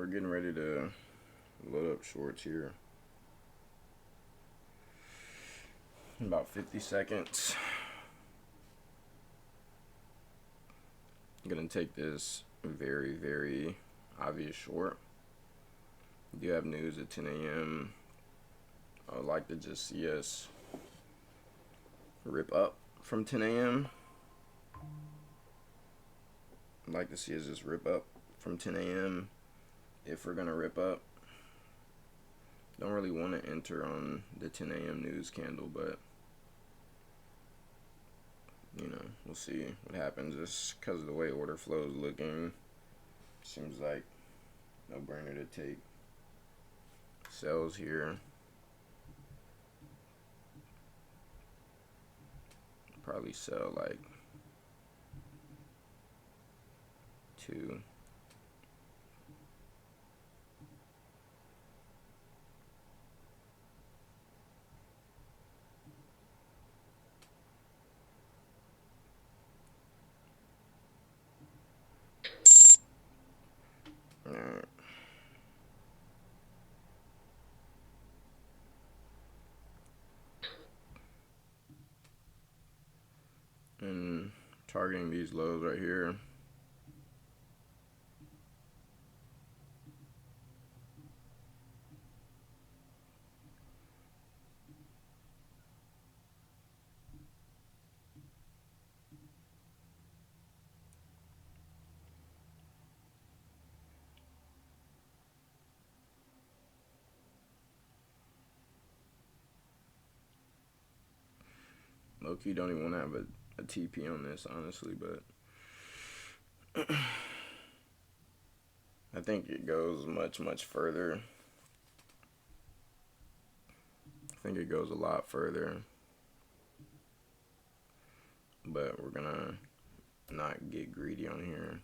we're getting ready to load up shorts here. In about 50 seconds. I'm going to take this very, very obvious short. We do have news at 10 a.m. I would like to just see us rip up from 10 a.m. I'd like to see us just rip up from 10 a.m. if we're going to rip up. Don't really want to enter on the 10 a.m. news candle, but you know, we'll see what happens. Just because of the way order flow is looking, seems like no brainer to take sells here. Probably sell like 2. Alright. And targeting these lows right here. Low-key don't even want to have a TP on this, honestly, but I think it goes much, much further. I think it goes a lot further. But we're going to not get greedy on here.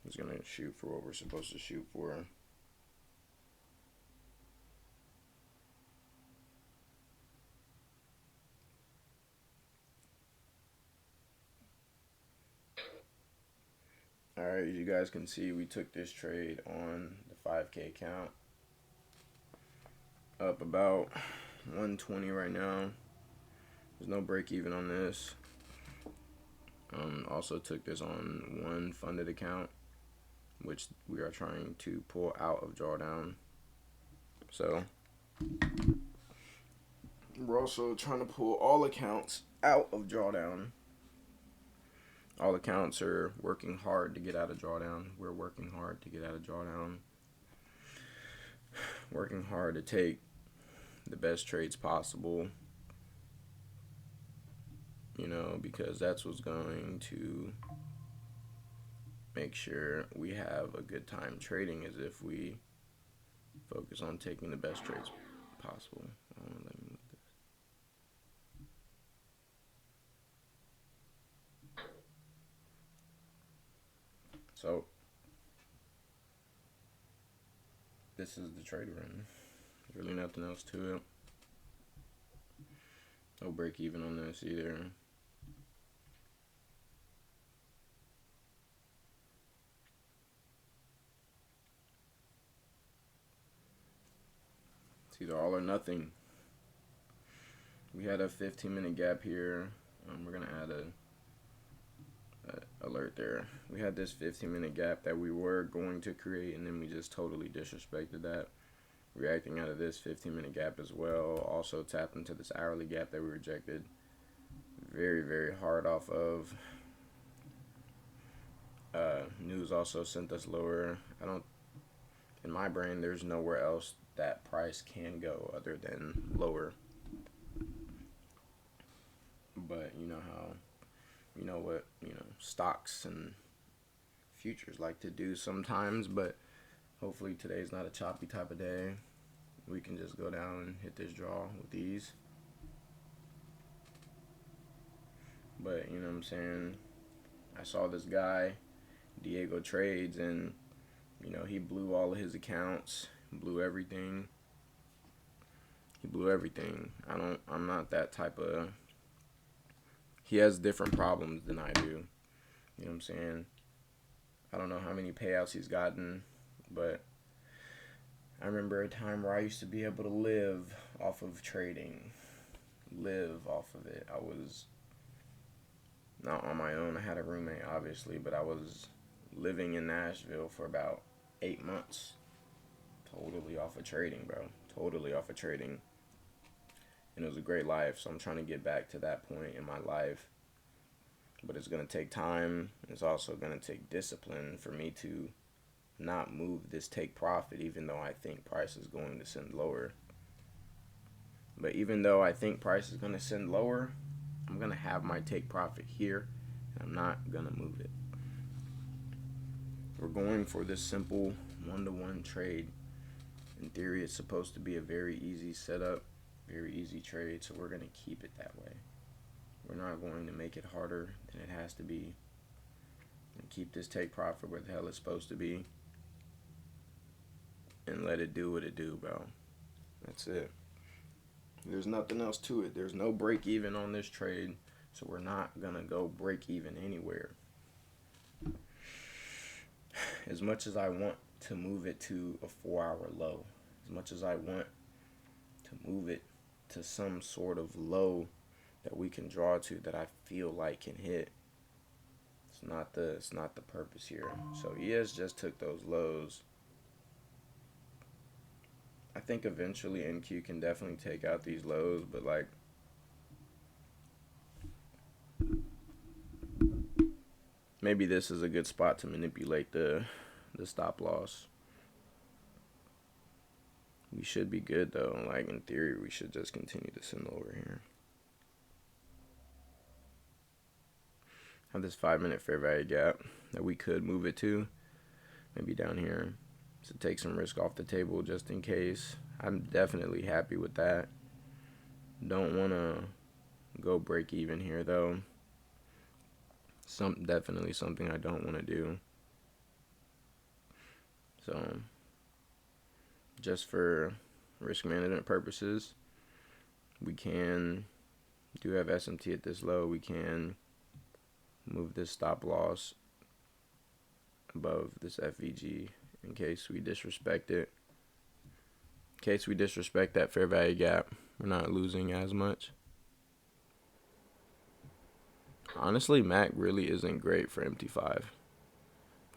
Just going to shoot for what we're supposed to shoot for. Alright, as you guys can see, we took this trade on the 5K count. Up about 120 right now. There's no break even on this. Also took this on one funded account, which we are trying to pull out of drawdown. So we're also trying to pull all accounts out of drawdown. All accounts are working hard to get out of drawdown. We're working hard to get out of drawdown. Working hard to take the best trades possible. You know, because that's what's going to make sure we have a good time trading, is if we focus on taking the best trades possible. Let me move this. So this is the trade we're in. There's really nothing else to it. No break even on this either. It's either all or nothing. We had a 15-minute gap here. We're gonna add a alert there. We had this 15-minute gap that we were going to create, and then we just totally disrespected that, reacting out of this 15-minute gap as well. Also tapped into this hourly gap that we rejected very, very hard off of. News also sent us lower. In my brain, there's nowhere else that price can go other than lower. But you know how, you know what, stocks and futures like to do sometimes, but hopefully today's not a choppy type of day. We can just go down and hit this draw with ease. But you know what I'm saying, I saw this guy, Diego Trades, and he blew all of his accounts, blew everything. He blew everything. I'm not that type of. He has different problems than I do. You know what I'm saying? I don't know how many payouts he's gotten But I remember a time where I used to be able to live off of trading, live off of it. I was not on my own. I had a roommate, obviously, but I was living in Nashville for about 8 months, totally off of trading, bro. Totally off of trading. And it was a great life, so I'm trying to get back to that point in my life. But it's going to take time. It's also going to take discipline for me to not move this take profit, even though I think price is going to send lower. But even though I think price is going to send lower, I'm going to have my take profit here, and I'm not going to move it. We're going for this simple one-to-one trade. In theory, it's supposed to be a very easy setup, very easy trade, so we're going to keep it that way. We're not going to make it harder than it has to be. And keep this take profit where the hell it's supposed to be. And let it do what it do, bro. That's it. There's nothing else to it. There's no break even on this trade, so we're not going to go break even anywhere. As much as I want to move it to a 4-hour low, as much as I want to move it to some sort of low that we can draw to that I feel like can hit, it's not the purpose here. So ES just took those lows. I think eventually NQ can definitely take out these lows, but like maybe this is a good spot to manipulate the stop loss. We should be good though. Like in theory, we should just continue to send over here. Have this 5-minute fair value gap that we could move it to, maybe down here, to take some risk off the table just in case. I'm definitely happy with that. Don't want to go break even here though. Definitely something I don't want to do. So just for risk management purposes, we do have SMT at this low. We can move this stop loss above this FVG in case we disrespect it. In case we disrespect that fair value gap, we're not losing as much. Honestly, MAC really isn't great for MT5, if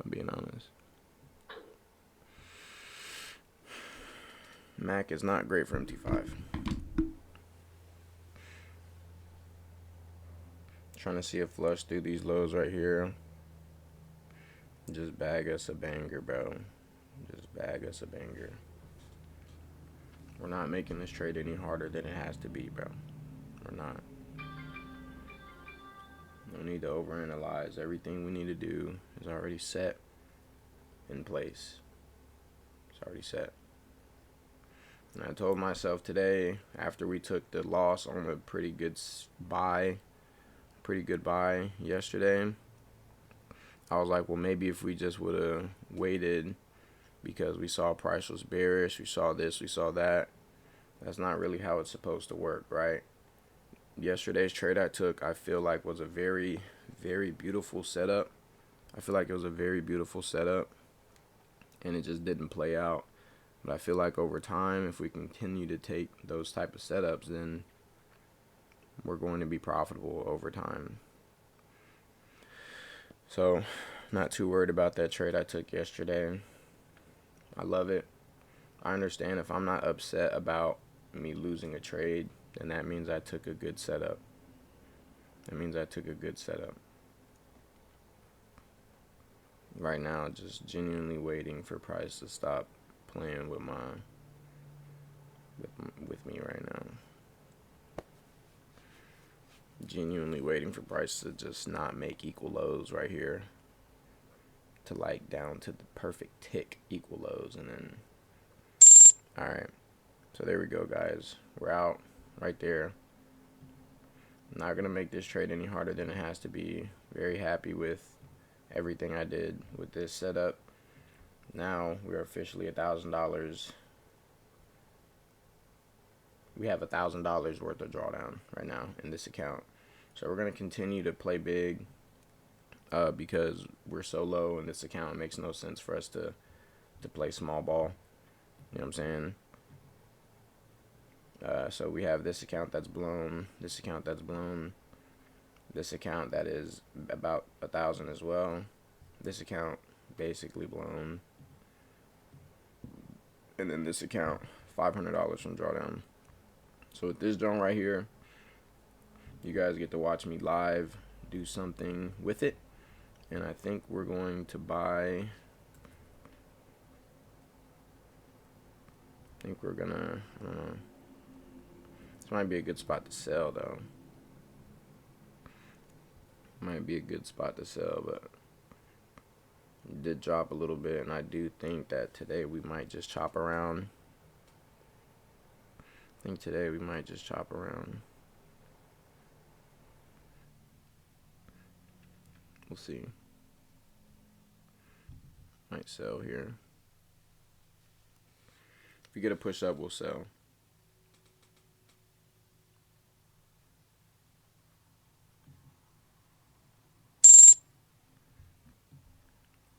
I'm being honest. MAC is not great for MT5. Trying to see a flush through these lows right here. Just bag us a banger, bro. Just bag us a banger. We're not making this trade any harder than it has to be, bro. We're not. No need to overanalyze. Everything we need to do is already set in place. It's already set. And I told myself today, after we took the loss on a pretty good buy yesterday, I was like, well, maybe if we just would have waited because we saw price was bearish, we saw this, we saw that. That's not really how it's supposed to work, right? Yesterday's trade I took, I feel like was a very, very beautiful setup. I feel like it was a very beautiful setup, and it just didn't play out. But I feel like over time, if we continue to take those type of setups, then we're going to be profitable over time. So, not too worried about that trade I took yesterday. I love it. I understand if I'm not upset about me losing a trade, then that means I took a good setup. That means I took a good setup. Right now, just genuinely waiting for price to stop playing with with me right now. Genuinely waiting for price to just not make equal lows right here, to like down to the perfect tick equal lows, and then alright, so there we go, guys. We're out right there. I'm not gonna make this trade any harder than it has to be. Very happy with everything I did with this setup. Now we're officially $1,000. We have $1,000 worth of drawdown right now in this account. So we're gonna continue to play big because we're so low in this account. It makes no sense for us to to play small ball. You know what I'm saying? So we have this account that's blown, this account that's blown, this account that is about 1,000 as well, this account basically blown, and then this account $500 from drawdown. So with this joint right here, you guys get to watch me live do something with it, and I think we're going to buy. I think we're gonna. I don't know. This might be a good spot to sell though. Might be a good spot to sell, but it did drop a little bit, and I do think that today we might just chop around. I think today we might just chop around. We'll see. Might sell here. If we get a push up, we'll sell.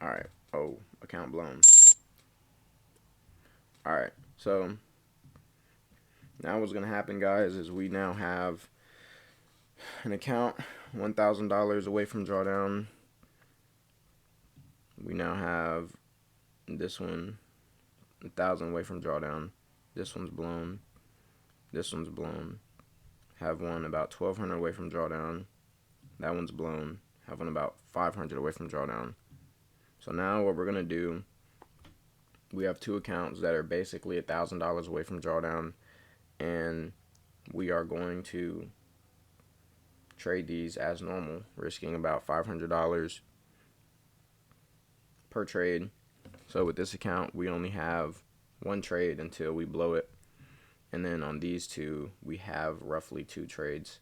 Alright. Oh, account blown. Alright. So now what's going to happen, guys, is we now have an account $1,000 away from drawdown. We now have this one 1,000 away from drawdown. This one's blown. This one's blown. Have one about 1,200 away from drawdown. That one's blown. Have one about 500 away from drawdown. So now what we're going to do, we have two accounts that are basically $1,000 away from drawdown, and we are going to trade these as normal, risking about $500 per trade. So with this account, we only have one trade until we blow it, and then on these two, we have roughly 2 trades,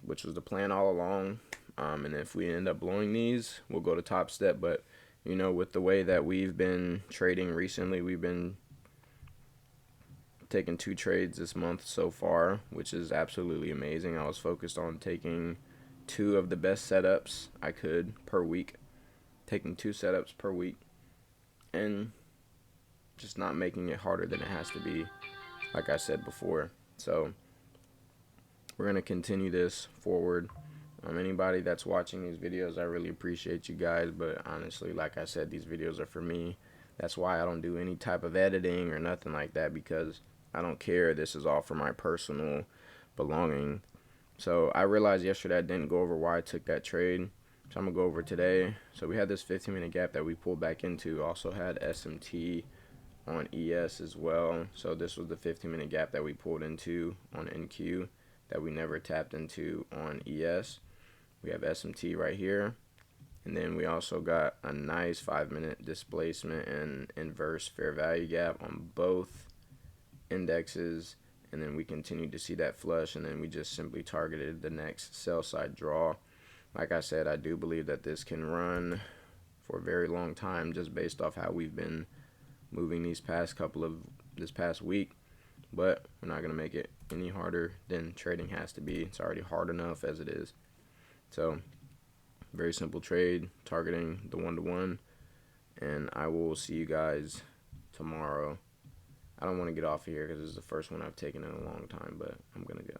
which was the plan all along. And if we end up blowing these, we'll go to Top Step. But you know, with the way that we've been trading recently, we've been taking 2 trades this month so far, which is absolutely amazing. I was focused on taking 2 of the best setups I could per week, taking 2 setups per week, and just not making it harder than it has to be, like I said before. So we're going to continue this forward. Anybody that's watching these videos, I really appreciate you guys, but honestly, like I said, these videos are for me. That's why I don't do any type of editing or nothing like that, because I don't care. This is all for my personal belonging. So I realized yesterday I didn't go over why I took that trade, so I'm going to go over today. So we had this 15-minute gap that we pulled back into. Also had SMT on ES as well. So this was the 15-minute gap that we pulled into on NQ that we never tapped into on ES. We have SMT right here, and then we also got a nice 5-minute displacement and inverse fair value gap on both indexes, and then we continued to see that flush, and then we just simply targeted the next sell side draw. Like I said, I do believe that this can run for a very long time, just based off how we've been moving this past week, but we're not going to make it any harder than trading has to be. It's already hard enough as it is. So very simple trade, targeting the 1-to-1, and I will see you guys tomorrow. I don't want to get off of here because this is the first one I've taken in a long time, but I'm going to go.